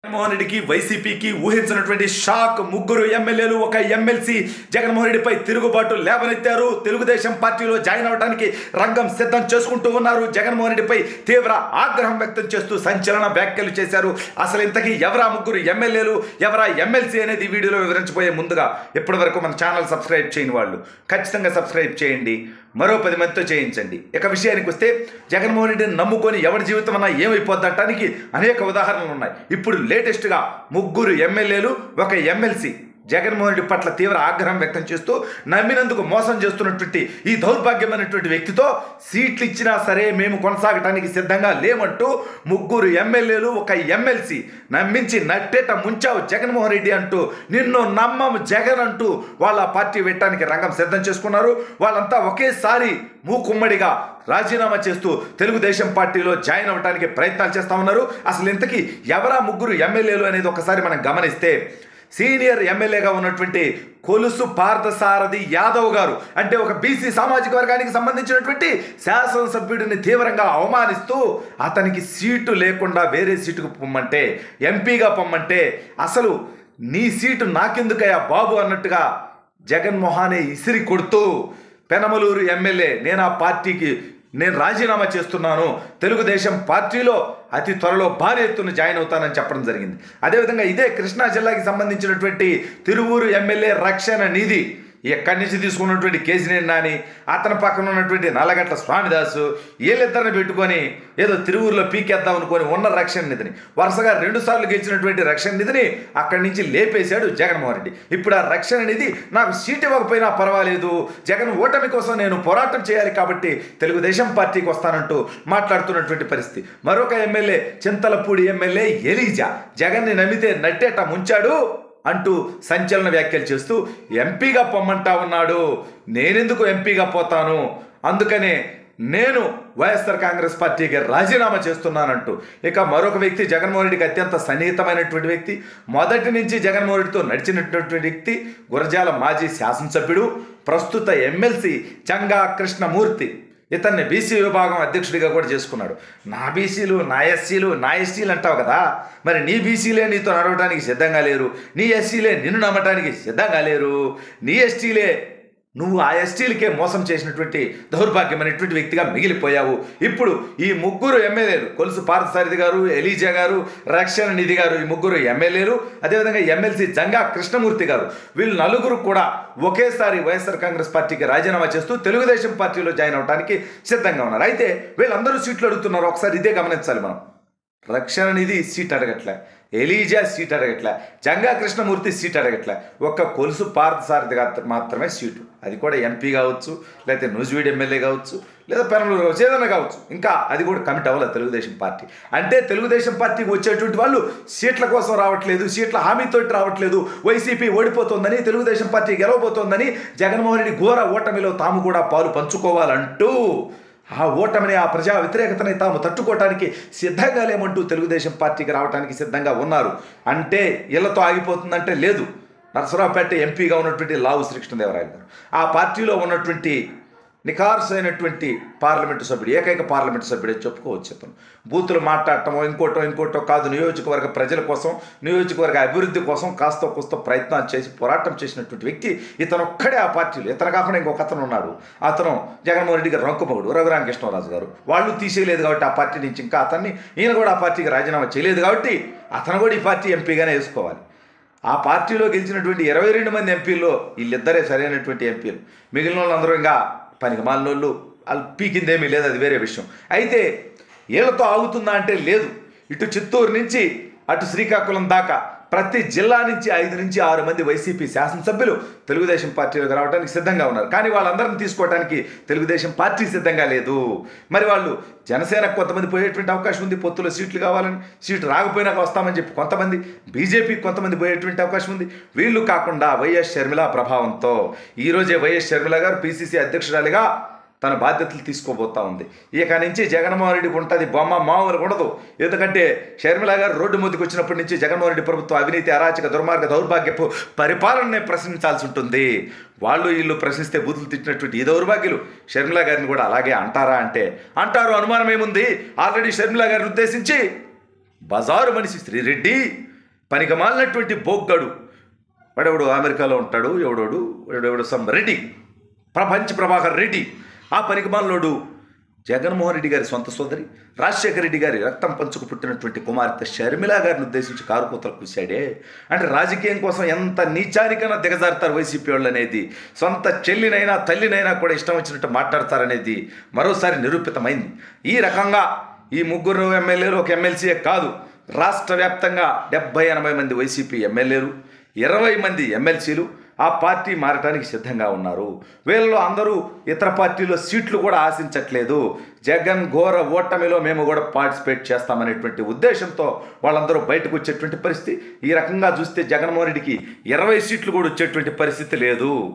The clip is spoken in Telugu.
జగన్మోహన్ రెడ్డికి వైసీపీకి ఊహించినటువంటి షాక్. ముగ్గురు ఎమ్మెల్యేలు ఒక ఎమ్మెల్సీ జగన్మోహన్ రెడ్డిపై తిరుగుబాటు లేవనెత్తారు. తెలుగుదేశం పార్టీలో జాయిన్ అవడానికి రంగం సిద్ధం చేసుకుంటూ ఉన్నారు. జగన్మోహన్ రెడ్డిపై తీవ్ర ఆగ్రహం వ్యక్తం చేస్తూ సంచలన వ్యాఖ్యలు చేశారు. అసలు ఇంతకీ ఎవరా ముగ్గురు ఎమ్మెల్యేలు, ఎవరా ఎమ్మెల్సీ అనేది వీడియోలో వివరించబోయే ముందుగా ఇప్పటి వరకు మన ఛానల్ సబ్స్క్రైబ్ చేయని వాళ్ళు ఖచ్చితంగా సబ్స్క్రైబ్ చేయండి, మరో 10 మందితో చేయించండి. ఇక విషయానికి వస్తే జగన్మోహన్ రెడ్డిని నమ్ముకొని ఎవరి జీవితం అన్నా ఏమైపోద్దటానికి అనేక ఉదాహరణలు ఉన్నాయి. ఇప్పుడు లేటెస్ట్గా ముగ్గురు ఎమ్మెల్యేలు ఒక ఎమ్మెల్సీ జగన్మోహన్ రెడ్డి పట్ల తీవ్ర ఆగ్రహం వ్యక్తం చేస్తూ నమ్మినందుకు మోసం చేస్తున్నటువంటి ఈ దౌర్భాగ్యమైనటువంటి వ్యక్తితో సీట్లు ఇచ్చినా సరే మేము కొనసాగటానికి సిద్ధంగా లేమంటూ ముగ్గురు ఎమ్మెల్యేలు ఒక ఎమ్మెల్సీ నమ్మించి నట్టేట ముంచావు జగన్మోహన్ రెడ్డి అంటూ, నిన్ను నమ్మము జగన్ అంటూ వాళ్ళ పార్టీ పెట్టడానికి రంగం సిద్ధం చేసుకున్నారు. వాళ్ళంతా ఒకేసారి మూకుమ్మడిగా రాజీనామా చేస్తూ తెలుగుదేశం పార్టీలో జాయిన్ అవ్వడానికి ప్రయత్నాలు చేస్తూ ఉన్నారు. అసలు ఇంతకీ ఎవరా ముగ్గురు ఎమ్మెల్యేలు అనేది ఒకసారి మనం గమనిస్తే, సీనియర్ ఎమ్మెల్యేగా ఉన్నటువంటి కొలుసు పార్థసారథి యాదవ్ గారు, అంటే ఒక బీసీ సామాజిక వర్గానికి సంబంధించినటువంటి శాసనసభ్యుడిని తీవ్రంగా అవమానిస్తూ అతనికి సీటు లేకుండా వేరే సీటుకు పొమ్మంటే, ఎంపీగా పొమ్మంటే, అసలు నీ సీటు నాకెందుకయ్యా బాబు అన్నట్టుగా జగన్మోహనే ఇసిరి కొడుతూ, పెనమలూరు ఎమ్మెల్యే నేను రాజీనామా చేస్తున్నాను, తెలుగుదేశం పార్టీలో అతి త్వరలో భారీ ఎత్తున జాయిన్ అవుతానని చెప్పడం జరిగింది. అదేవిధంగా ఇదే కృష్ణా జిల్లాకి సంబంధించినటువంటి తిరువూరు ఎమ్మెల్యే రక్షణ నిధి ఎక్కడి నుంచి తీసుకున్నటువంటి కేసినేని నాని, అతని పక్కన ఉన్నటువంటి నల్లగట్ల స్వామిదాసు, వీళ్ళిద్దరిని పెట్టుకొని ఏదో తిరువూరులో పీకేద్దాం అనుకొని ఉన్న రక్షణ నిధిని, వరుసగా 2 సార్లు గెలిచినటువంటి రక్షణ నిధిని అక్కడి నుంచి లేపేశాడు జగన్మోహన్ రెడ్డి. ఇప్పుడు ఆ రక్షణ నిధి నాకు సీట్ ఇవ్వకపోయినా పర్వాలేదు, జగన్ ఓటమి కోసం నేను పోరాటం చేయాలి కాబట్టి తెలుగుదేశం పార్టీకి వస్తానంటూ మాట్లాడుతున్నటువంటి పరిస్థితి. మరొక ఎమ్మెల్యే చింతలపూడి ఎమ్మెల్యే ఎలీజా జగన్ని నమ్మితే నట్టేట ముంచాడు అంటూ సంచలన వ్యాఖ్యలు చేస్తూ ఎంపీగా పొమ్మంటా ఉన్నాడు. నేనెందుకు ఎంపీగా పోతాను, అందుకనే నేను వైఎస్ఆర్ కాంగ్రెస్ పార్టీకి రాజీనామా చేస్తున్నానంటూ. ఇక మరొక వ్యక్తి జగన్మోహన్ రెడ్డికి అత్యంత సన్నిహితమైనటువంటి వ్యక్తి, మొదటి నుంచి జగన్మోహన్ రెడ్డితో నడిచినటువంటి వ్యక్తి, గురజాల మాజీ శాసనసభ్యుడు, ప్రస్తుత ఎమ్మెల్సీ జంగా కృష్ణమూర్తి. ఇతన్ని బీసీ విభాగం అధ్యక్షుడిగా కూడా చేసుకున్నాడు. నా బీసీలు, నా ఎస్సీలు, నా ఎస్టీలు అంటావు కదా, మరి నీ బీసీలే నీతో నడవడానికి సిద్ధంగా లేరు, నీ ఎస్సీలే నిన్ను నమ్మటానికి సిద్ధంగా లేరు, నీ ఎస్టీలే నువ్వు ఆ ఎస్టీలకే మోసం చేసినటువంటి దౌర్భాగ్యమైనటువంటి వ్యక్తిగా మిగిలిపోయావు. ఇప్పుడు ఈ ముగ్గురు ఎమ్మెల్యేలు, కొలుసు పార్థసారథి గారు, ఎలీజా గారు, రక్షణ నిధి గారు, ఈ ముగ్గురు ఎమ్మెల్యేలు, అదేవిధంగా ఎమ్మెల్సీ జంగా కృష్ణమూర్తి గారు, వీళ్ళు నలుగురు కూడా ఒకేసారి వైఎస్ఆర్ కాంగ్రెస్ పార్టీకి రాజీనామా చేస్తూ తెలుగుదేశం పార్టీలో జాయిన్ అవడానికి సిద్ధంగా ఉన్నారు. అయితే వీళ్ళందరూ సీట్లు అడుగుతున్నారు. ఒకసారి ఇదే గమనించాలి మనం. రక్షణ నిధి సీట్ అడగట్లే, ఎలీజా సీట్ అడగట్లే, జంగా కృష్ణమూర్తి సీట్ అడగట్లే, ఒక్క కొలుసు పార్థసారథి మాత్రమే సీటు. అది కూడా ఎంపీ కావచ్చు, లేకపోతే నూజివీడు ఎమ్మెల్యే కావచ్చు, లేదా పెనమలూరు కావచ్చు, ఏదైనా కావచ్చు. ఇంకా అది కూడా కమిట్ అవ్వలేదు తెలుగుదేశం పార్టీ. అంటే తెలుగుదేశం పార్టీకి వచ్చేటువంటి వాళ్ళు సీట్ల కోసం రావట్లేదు, సీట్ల హామీతో రావట్లేదు, వైసీపీ ఓడిపోతుందని, తెలుగుదేశం పార్టీ గెలవబోతోందని, జగన్మోహన్ రెడ్డి ఘోర ఓటమిలో తాము కూడా పాలు పంచుకోవాలంటూ ఆ ఓటమిని, ఆ ప్రజా వ్యతిరేకతని తాము తట్టుకోవటానికి సిద్ధంగా లేమంటూ తెలుగుదేశం పార్టీకి రావడానికి సిద్ధంగా ఉన్నారు. అంటే ఇళ్లతో ఆగిపోతుందంటే లేదు. నరసరావుపేట ఎంపీగా ఉన్నటువంటి లావు శ్రీకృష్ణదేవరాయలు గారు, ఆ పార్టీలో ఉన్నటువంటి నిఖార్సు అయినటువంటి పార్లమెంటు సభ్యుడు, ఏకైక పార్లమెంటు సభ్యుడే చెప్పుకోవచ్చు. అతను బూతులు మాట్లాడటమో ఇంకోటో కాదు, నియోజకవర్గ ప్రజల కోసం, నియోజకవర్గ అభివృద్ధి కోసం కాస్త కూస్త ప్రయత్నాలు చేసి పోరాటం చేసినటువంటి వ్యక్తి ఇతను ఒక్కడే ఆ పార్టీలో. ఇతను కాకుండా ఇంకొక అతను ఉన్నాడు, అతను జగన్మోహన్ రెడ్డి గారు రంకుమగుడు, రఘురామకృష్ణరాజు గారు. వాళ్ళు తీసేయలేదు కాబట్టి ఆ పార్టీ నుంచి, ఇంకా ఈయన కూడా ఆ పార్టీకి రాజీనామా చేయలేదు కాబట్టి అతను కూడా ఈ పార్టీ ఎంపీగానే వేసుకోవాలి. ఆ పార్టీలో గెలిచినటువంటి 22 మంది ఎంపీల్లో వీళ్ళిద్దరే సరైనటువంటి ఎంపీలు. మిగిలిన వాళ్ళందరూ ఇంకా పనికి మాలినోళ్ళు, వాళ్ళు పీకిందేమీ లేదు, అది వేరే విషయం. అయితే వీళ్ళతో ఆగుతుందా అంటే లేదు. ఇటు చిత్తూరు నుంచి అటు శ్రీకాకుళం దాకా ప్రతి జిల్లా నుంచి 5 నుంచి 6 మంది వైసీపీ శాసనసభ్యులు తెలుగుదేశం పార్టీలోకి రావడానికి సిద్ధంగా ఉన్నారు. కానీ వాళ్ళందరిని తీసుకోవడానికి తెలుగుదేశం పార్టీ సిద్ధంగా లేదు. మరి వాళ్ళు జనసేనకు కొంతమంది పోయేటువంటి అవకాశం ఉంది, పొత్తులో సీట్లు కావాలని, సీటు రాకపోయినాక వస్తామని చెప్పి కొంతమంది, బీజేపీకి కొంతమంది పోయేటువంటి అవకాశం ఉంది. వీళ్ళు కాకుండా వైఎస్ షర్మిల ప్రభావంతో ఈరోజే వైఎస్ షర్మిల గారు పిసిసి అధ్యక్షురాలిగా తన బాధ్యతలు తీసుకోబోతా ఉంది. ఇక నుంచి జగన్మోహన్ రెడ్డికి ఉంటుంది బొమ్మ మామూలుగా ఉండదు. ఎందుకంటే షర్మిల గారు రోడ్డు ముందుకు వచ్చినప్పటి నుంచి జగన్మోహన్ రెడ్డి ప్రభుత్వం అవినీతి, అరాచక, దుర్మార్గ, దౌర్భాగ్యపు పరిపాలననే ప్రశ్నించాల్సి ఉంటుంది. వాళ్ళు వీళ్ళు ప్రశ్నిస్తే బూతులు తిట్టినటువంటి ఈ దౌర్భాగ్యులు షర్మిల గారిని కూడా అలాగే అంటారా అంటే అంటారు. అనుమానం ఏముంది? ఆల్రెడీ షర్మిల గారిని ఉద్దేశించి బజారు మనిషి శ్రీరెడ్డి పనికిమాలినటువంటి బొగ్గడు వాడెవడు అమెరికాలో ఉంటాడు, ఎవడెవడు సమ్ రెడ్డి, ప్రపంచ ప్రభాకర్ రెడ్డి. ఆ పనికిమాలినోడు జగన్మోహన్ రెడ్డి గారి సొంత సోదరి రాజశేఖర రెడ్డి గారి రక్తం పంచుకు పుట్టినటువంటి కుమార్తె షర్మిల గారిని ఉద్దేశించి కారుకూతలు కూశాడే. అంటే రాజకీయం కోసం ఎంత నీచానికైనా దిగజారుతారు వైసీపీ వాళ్ళు అనేది, సొంత చెల్లినైనా తల్లినైనా కూడా ఇష్టం వచ్చినట్టు మాట్లాడతారనేది మరోసారి నిరూపితమైంది. ఈ రకంగా ఈ 3 ఎమ్మెల్యేలు ఒక ఎమ్మెల్సీయే కాదు, రాష్ట్ర వ్యాప్తంగా 70-80 మంది వైసీపీ ఎమ్మెల్యేలు, 20 మంది ఎమ్మెల్సీలు ఆ పార్టీ మారటానికి సిద్ధంగా ఉన్నారు. వీళ్ళలో అందరూ ఇతర పార్టీలో సీట్లు కూడా ఆశించట్లేదు. జగన్ ఘోర ఓటమిలో మేము కూడా పార్టిసిపేట్ చేస్తామనేటువంటి ఉద్దేశంతో వాళ్ళందరూ బయటకు వచ్చేటువంటి పరిస్థితి. ఈ రకంగా చూస్తే జగన్మోహన్ రెడ్డికి 20 సీట్లు కూడా వచ్చేటువంటి పరిస్థితి లేదు.